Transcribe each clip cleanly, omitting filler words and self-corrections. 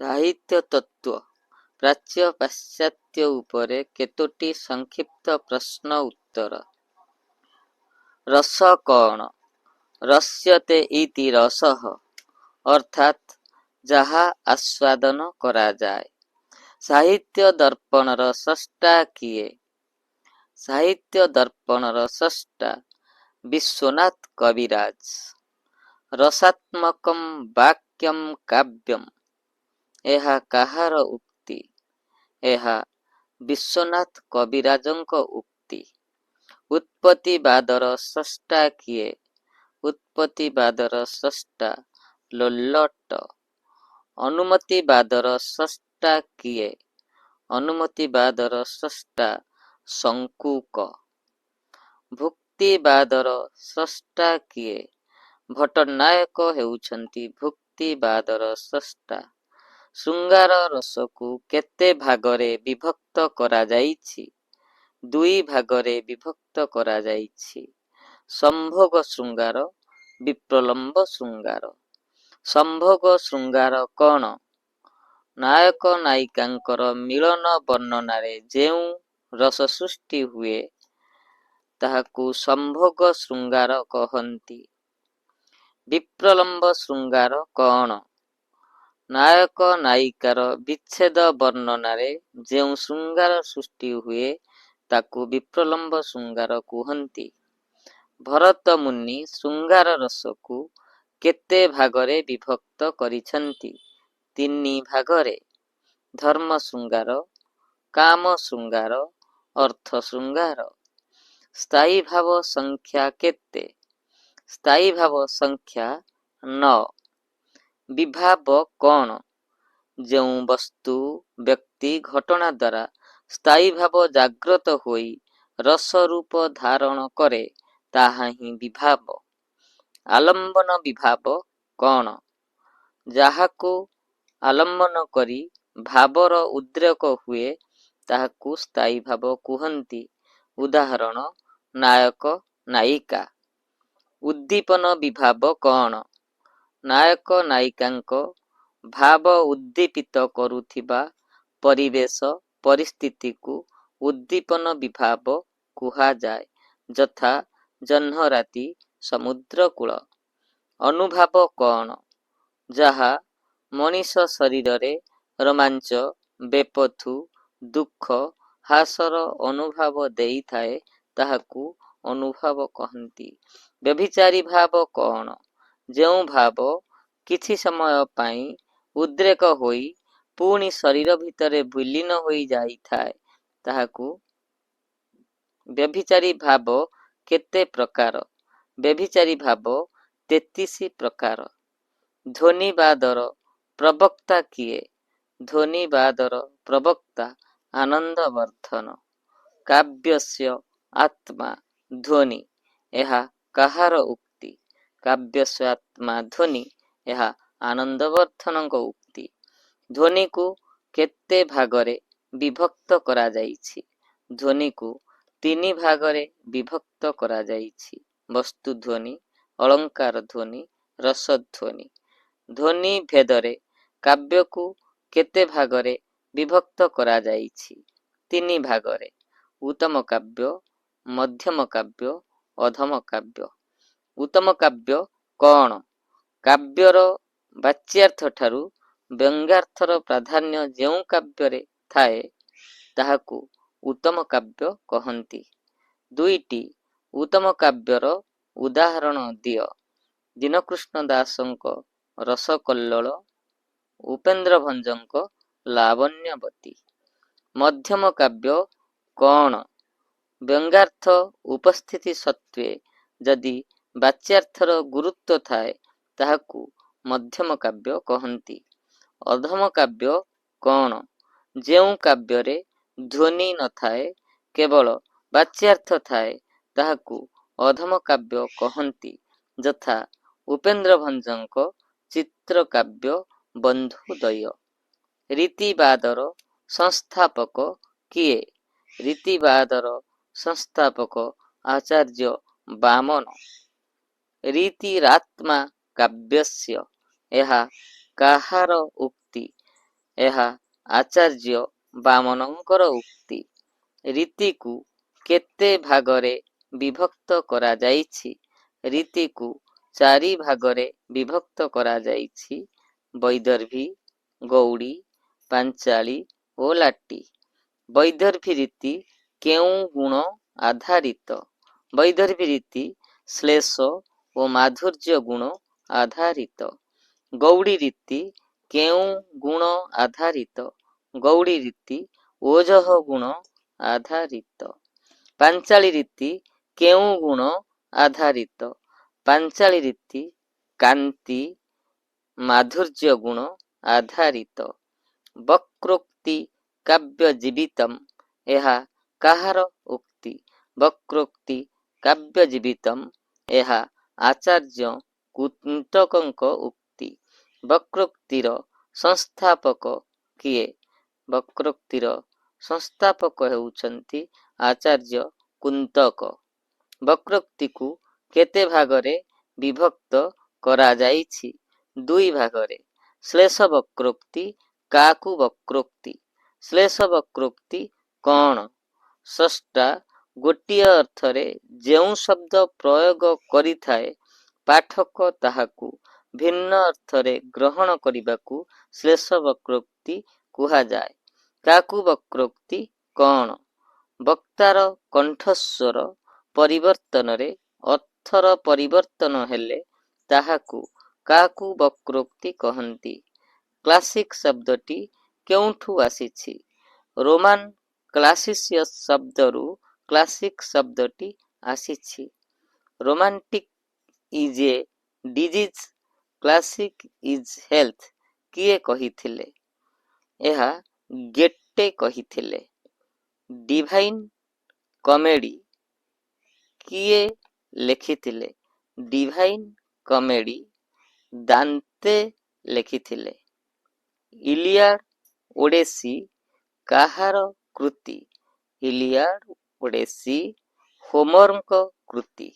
ସାହିତ୍ୟ ତତ୍ତ୍ୱ ପ୍ରାଚ୍ୟ ପାଶ୍ଚାତ୍ୟ ଉପରେ କେତୋଟି ସଂକ୍ଷିପ୍ତ ପ୍ରଶ୍ନ ଉତ୍ତର। ରସ କଣ? ରସ୍ୟତେ ଇତି ରସଃ ଅର୍ଥାତ୍ ଯାହା ଆସ୍ୱାଦନ କରାଯାଏ। ସାହିତ୍ୟ ଦର୍ପଣର ସ୍ରଷ୍ଟା କିଏ? ସାହିତ୍ୟ ଦର୍ପଣର ସ୍ରଷ୍ଟା ବିଶ୍ୱନାଥ କବିରାଜ। ରସାତ୍ମକଂ ବାକ୍ୟଂ କାବ୍ୟମ୍ ଏହା କାହାର ଉକ୍ତି? ଏହା ବିଶ୍ୱନାଥ କବିରାଜଙ୍କ ଉକ୍ତି। ଉତ୍ପତ୍ତିବାଦର ସ୍ରଷ୍ଟା କିଏ? ଉତ୍ପତ୍ତିବାଦର ସ୍ରଷ୍ଟା ଲୋଲ୍ଲଟ। ଅନୁମତିବାଦର ସ୍ରଷ୍ଟା କିଏ? ଅନୁମତିବାଦର ସ୍ରଷ୍ଟା ଶଙ୍କୁକ। ଭୁକ୍ତିବାଦର ସ୍ରଷ୍ଟା କିଏ? ଭଟ୍ଟନାୟକ ହେଉଛନ୍ତି ଭୁକ୍ତିବାଦର ସ୍ରଷ୍ଟା। ଶୃଙ୍ଗାର ରସକୁ କେତେ ଭାଗରେ ବିଭକ୍ତ କରାଯାଇଛି? ଦୁଇ ଭାଗରେ ବିଭକ୍ତ କରାଯାଇଛି। ସମ୍ଭୋଗ ଶୃଙ୍ଗାର, ବିପ୍ରଲମ୍ବ ଶୃଙ୍ଗାର। ସମ୍ଭୋଗ ଶୃଙ୍ଗାର କଣ? ନାୟକ ନାୟିକାଙ୍କର ମିଳନ ବର୍ଣ୍ଣନାରେ ଯେଉଁ ରସ ସୃଷ୍ଟି ହୁଏ ତାହାକୁ ସମ୍ଭୋଗ ଶୃଙ୍ଗାର କହନ୍ତି। ବିପ୍ରଲମ୍ବ ଶୃଙ୍ଗାର କଣ? ନାୟକ ନାୟିକାର ବିଚ୍ଛେଦ ବର୍ଣ୍ଣନାରେ ଯେଉଁ ଶୃଙ୍ଗାର ସୃଷ୍ଟି ହୁଏ ତାକୁ ବିପ୍ରଲମ୍ବ ଶୃଙ୍ଗାର କୁହନ୍ତି। ଭରତ ମୁନି ଶୃଙ୍ଗାର ରସକୁ କେତେ ଭାଗରେ ବିଭକ୍ତ କରିଛନ୍ତି? ତିନି ଭାଗରେ। ଧର୍ମ ଶୃଙ୍ଗାର, କାମ ଶୃଙ୍ଗାର, ଅର୍ଥ ଶୃଙ୍ଗାର। ସ୍ଥାୟୀ ଭାବ ସଂଖ୍ୟା କେତେ? ସ୍ଥାୟୀ ଭାବ ସଂଖ୍ୟା 9। ବିଭାବ କଣ? ଯେଉଁ ବସ୍ତୁ, ବ୍ୟକ୍ତି, ଘଟଣା ଦ୍ୱାରା ସ୍ଥାୟୀ ଭାବ ଜାଗ୍ରତ ହୋଇ ରସ ରୂପ ଧାରଣ କରେ ତାହା ହିଁ ବିଭାବ। ଆଲମ୍ବନ ବିଭାବ କଣ? ଯାହାକୁ ଆଲମ୍ବନ କରି ଭାବର ଉଦ୍ରେକ ହୁଏ ତାହାକୁ ସ୍ଥାୟୀ ଭାବ କୁହନ୍ତି। ଉଦାହରଣ ନାୟକ ନାୟିକା। ଉଦ୍ଦୀପନ ବିଭାବ କଣ? ନାୟକ ନାୟିକାଙ୍କ ଭାବ ଉଦ୍ଦୀପିତ କରୁଥିବା ପରିବେଶ ପରିସ୍ଥିତିକୁ ଉଦ୍ଦୀପନ ବିଭାବ କୁହାଯାଏ। ଯଥା ଜହ୍ନରାତି, ସମୁଦ୍ରକୂଳ। ଅନୁଭାବ କଣ? ଯାହା ମଣିଷ ଶରୀରରେ ରୋମାଞ୍ଚ, ବେପଥୁ, ଦୁଃଖ, ହ୍ରାସର ଅନୁଭାବ ଦେଇଥାଏ ତାହାକୁ ଅନୁଭାବ କହନ୍ତି। ବ୍ୟଭିଚାରୀ ଭାବ କଣ? ଯେଉଁ ଭାବ କିଛି ସମୟ ପାଇଁ ଉଦ୍ରେକ ହୋଇ ପୁଣି ଶରୀର ଭିତରେ ବିଲୀନ ହୋଇ ଯାଇଥାଏ ତାହାକୁ। ବ୍ୟଭିଚାରୀ ଭାବ କେତେ ପ୍ରକାର? ବ୍ୟଭିଚାରୀ ଭାବ 33 ପ୍ରକାର। ଧ୍ୱନିବାଦର ପ୍ରବକ୍ତା କିଏ? ଧ୍ୱନିବାଦର ପ୍ରବକ୍ତା ଆନନ୍ଦବର୍ଦ୍ଧନ। କାବ୍ୟସ୍ୟ ଆତ୍ମା ଧ୍ୱନି ଏହା କାହାର ଉକ୍ତି? କାବ୍ୟସ୍ୟ ଆତ୍ମା ଧ୍ୱନି ଏହା ଆନନ୍ଦବର୍ଦ୍ଧନଙ୍କ ଉକ୍ତି। ଧ୍ୱନିକୁ କେତେ ଭାଗରେ ବିଭକ୍ତ କରାଯାଇଛି? ଧ୍ୱନିକୁ 3 ଭାଗରେ ବିଭକ୍ତ କରାଯାଇଛି। ବସ୍ତୁ ଧ୍ୱନି, ଅଳଙ୍କାର ଧ୍ୱନି, ରସଧ୍ୱନି। ଧ୍ୱନି ଭେଦରେ କାବ୍ୟକୁ କେତେ ଭାଗରେ ବିଭକ୍ତ କରାଯାଇଛି? 3 ଭାଗରେ। ଉତ୍ତମ କାବ୍ୟ, ମଧ୍ୟମ କାବ୍ୟ, ଅଧମ କାବ୍ୟ। ଉତ୍ତମ କାବ୍ୟ କଣ? କାବ୍ୟର ବାଚ୍ୟାର୍ଥଠାରୁ ବ୍ୟଙ୍ଗ୍ୟାର୍ଥର ପ୍ରାଧାନ୍ୟ ଯେଉଁ କାବ୍ୟରେ ଥାଏ ତାହାକୁ ଉତ୍ତମ କାବ୍ୟ କହନ୍ତି। 2ଟି ଉତ୍ତମ କାବ୍ୟର ଉଦାହରଣ ଦିଅ। ଦୀନକୃଷ୍ଣ ଦାସଙ୍କ ରସକଲ୍ଲୋଳ, ଉପେନ୍ଦ୍ରଭଞ୍ଜଙ୍କ ଲାବଣ୍ୟବତୀ। ମଧ୍ୟମ କାବ୍ୟ କଣ? ବ୍ୟଙ୍ଗ୍ୟାର୍ଥ ଉପସ୍ଥିତି ସତ୍ତ୍ୱେ ଯଦି ବାଚ୍ୟାର୍ଥର ଗୁରୁତ୍ୱ ଥାଏ ତାହାକୁ ମଧ୍ୟମ କାବ୍ୟ କହନ୍ତି। ଅଧମ କାବ୍ୟ କଣ? ଯେଉଁ କାବ୍ୟରେ ଧ୍ୱନି ନଥାଏ କେବଳ ବାଚ୍ୟାର୍ଥ ଥାଏ ତାହାକୁ ଅଧମ କାବ୍ୟ କହନ୍ତି। ଯଥା ଉପେନ୍ଦ୍ରଭଞ୍ଜଙ୍କ ଚିତ୍ରକାବ୍ୟ ବନ୍ଧୁଦ୍ୱୟ। ରୀତିବାଦର ସଂସ୍ଥାପକ କିଏ? ରୀତିବାଦର ସଂସ୍ଥାପକ ଆଚାର୍ଯ୍ୟ ବାମନ। ରୀତିରାତ୍ମା କାବ୍ୟସ୍ୟ ଏହା କାହାର ଉକ୍ତି? ଏହା ଆଚାର୍ଯ୍ୟ ବାମନଙ୍କର ଉକ୍ତି। ରୀତିକୁ କେତେ ଭାଗରେ ବିଭକ୍ତ କରାଯାଇଛି? ରୀତିକୁ 4 ଭାଗରେ ବିଭକ୍ତ କରାଯାଇଛି। ବୈଦର୍ଭୀ, ଗୌଡ଼ୀ, ପାଞ୍ଚାଳୀ ଓ ଲାଟି। ବୈଦର୍ଭୀ ରୀତି କେଉଁ ଗୁଣ ଆଧାରିତ? ବୈଦର୍ଭୀ ରୀତି ଶ୍ଳେଷ ଓ ମାଧୁର୍ଯ୍ୟ ଗୁଣ ଆଧାରିତ। ଗୌଡ଼ୀ ରୀତି କେଉଁ ଗୁଣ ଆଧାରିତ? ଗୌଡ଼ୀ ରୀତି ଓଜଃ ଗୁଣ ଆଧାରିତ। ପାଞ୍ଚାଳୀ ରୀତି କେଉଁ ଗୁଣ ଆଧାରିତ? ପାଞ୍ଚାଳୀ ରୀତି କାନ୍ତି, ମାଧୁର୍ଯ୍ୟ ଗୁଣ ଆଧାରିତ। ବକ୍ରୋକ୍ତି କାବ୍ୟ ଜୀବିତମ୍, ଏହା କାହାର ଉକ୍ତି? ବକ୍ରୋକ୍ତି କାବ୍ୟ ଜୀବିତମ୍, ଏହା ଆଚାର୍ଯ୍ୟ କୁନ୍ତକଙ୍କ ଉକ୍ତି। ବକ୍ରୋକ୍ତିର ସଂସ୍ଥାପକ କିଏ? ବକ୍ରୋକ୍ତିର ସଂସ୍ଥାପକ ହେଉଛନ୍ତି ଆଚାର୍ଯ୍ୟ କୁନ୍ତକ। ବକ୍ରୋକ୍ତିକୁ କେତେ ଭାଗରେ ବିଭକ୍ତ କରାଯାଇଛି? 2 ଭାଗରେ। ଶ୍ଳେଷ ବକ୍ରୋକ୍ତି, କାକୁ ବକ୍ରୋକ୍ତି। ଶ୍ଳେଷ ବକ୍ରୋକ୍ତି କ'ଣ? ସ୍ରଷ୍ଟା ଗୋଟିଏ ଅର୍ଥରେ ଯେଉଁ ଶବ୍ଦ ପ୍ରୟୋଗ କରିଥାଏ, ପାଠକ ତାହାକୁ ଭିନ୍ନ ଅର୍ଥରେ ଗ୍ରହଣ କରିବାକୁ ଶ୍ଳେଷ ବକ୍ରୋକ୍ତି କୁହାଯାଏ। କାକୁ ବକ୍ରୋକ୍ତି କ'ଣ? ବକ୍ତାର କଣ୍ଠସ୍ୱର ପରିବର୍ତ୍ତନରେ ଅର୍ଥର ପରିବର୍ତ୍ତନ ହେଲେ ତାହାକୁ କାକୁ ବକ୍ରୋକ୍ତି କହନ୍ତି। କ୍ଲାସିକ୍ ଶବ୍ଦଟି କେଉଁଠୁ ଆସିଛି? ରୋମାନ କ୍ଲାସିସିୟସ୍ ଶବ୍ଦରୁ କ୍ଲାସିକ୍ ଶବ୍ଦଟି ଆସିଛି। Romantic is a disease, classic is health କିଏ କହିଥିଲେ? ଏହା ଗେଟେ କହିଥିଲେ। ଡିଭାଇନ୍ କମେଡି କିଏ ଲେଖିଥିଲେ? ଡିଭାଇନ୍ କମେଡି ଦାନ୍ତେ ଲେଖିଥିଲେ। ଇଲିଆଡ୍, ଓଡେସୀ କାହାର କୃତି? ଇଲିଆଡ୍, ଓଡେସୀ ହୋମରଙ୍କ କୃତି।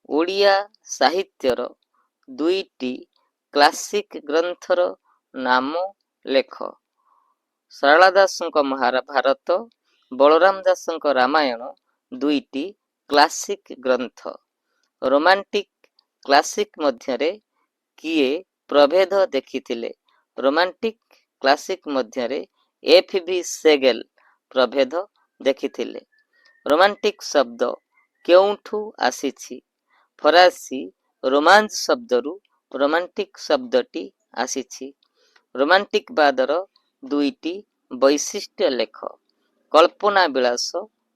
ଓଡ଼ିଆ ସାହିତ୍ୟର 2ଟି କ୍ଲାସିକ୍ ଗ୍ରନ୍ଥର ନାମ ଲେଖ। ଶାରଳା ଦାସଙ୍କ ମହାଭାରତ, ବଳରାମ ଦାସଙ୍କ ରାମାୟଣ 2ଟି କ୍ଲାସିକ୍ ଗ୍ରନ୍ଥ। ରୋମାଣ୍ଟିକ୍ କ୍ଲାସିକ୍ ମଧ୍ୟରେ କିଏ ପ୍ରଭେଦ ଦେଖିଥିଲେ? ରୋମାଣ୍ଟିକ୍ କ୍ଲାସିକ୍ ମଧ୍ୟରେ ଏଫ୍.ଭି. ସେଗେଲ୍ ପ୍ରଭେଦ ଦେଖିଥିଲେ। ରୋମାଣ୍ଟିକ୍ ଶବ୍ଦ କେଉଁଠୁ ଆସିଛି? ଫରାସୀ ରୋମାନ୍ସ ଶବ୍ଦରୁ ରୋମାଣ୍ଟିକ୍ ଶବ୍ଦଟି ଆସିଛି। ରୋମାଣ୍ଟିକ୍ ବାଦର 2ଟି ବୈଶିଷ୍ଟ୍ୟ ଲେଖ। କଳ୍ପନା ବିଳାସ,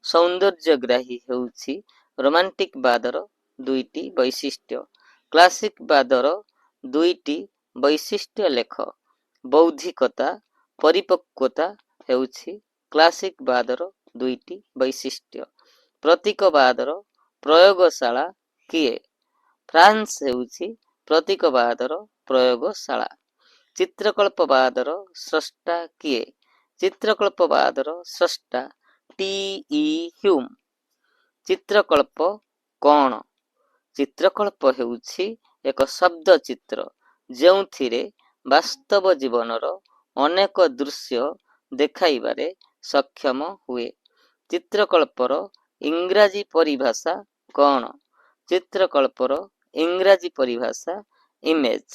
ସୌନ୍ଦର୍ଯ୍ୟଗ୍ରାହୀ ହେଉଛି ରୋମାଣ୍ଟିକ୍ ବାଦର 2ଟି ବୈଶିଷ୍ଟ୍ୟ। କ୍ଲାସିକ୍ ବାଦର 2ଟି ବୈଶିଷ୍ଟ୍ୟ ଲେଖ। ବୌଦ୍ଧିକତା, ପରିପକ୍ୱତା ହେଉଛି କ୍ଲାସିକ୍ ବାଦର 2ଟି ବୈଶିଷ୍ଟ୍ୟ। ପ୍ରତୀକବାଦର ପ୍ରୟୋଗଶାଳା କିଏ? ଫ୍ରାନ୍ସ ହେଉଛି ପ୍ରତୀକବାଦର ପ୍ରୟୋଗଶାଳା। ଚିତ୍ରକଳ୍ପବାଦର ସ୍ରଷ୍ଟା କିଏ? ଚିତ୍ରକଳ୍ପବାଦର ସ୍ରଷ୍ଟା ଟି.ଇ. ହ୍ୟୁମ୍। ଚିତ୍ରକଳ୍ପ କ'ଣ? ଚିତ୍ରକଳ୍ପ ହେଉଛି ଏକ ଶବ୍ଦ ଚିତ୍ର ଯେଉଁଥିରେ ବାସ୍ତବ ଜୀବନର ଅନେକ ଦୃଶ୍ୟ ଦେଖାଇବାରେ ସକ୍ଷମ ହୁଏ। ଚିତ୍ରକଳ୍ପର ଇଂରାଜୀ ପରିଭାଷା କ'ଣ? ଚିତ୍ରକଳ୍ପର ଇଂରାଜୀ ପରିଭାଷା ଇମେଜ୍।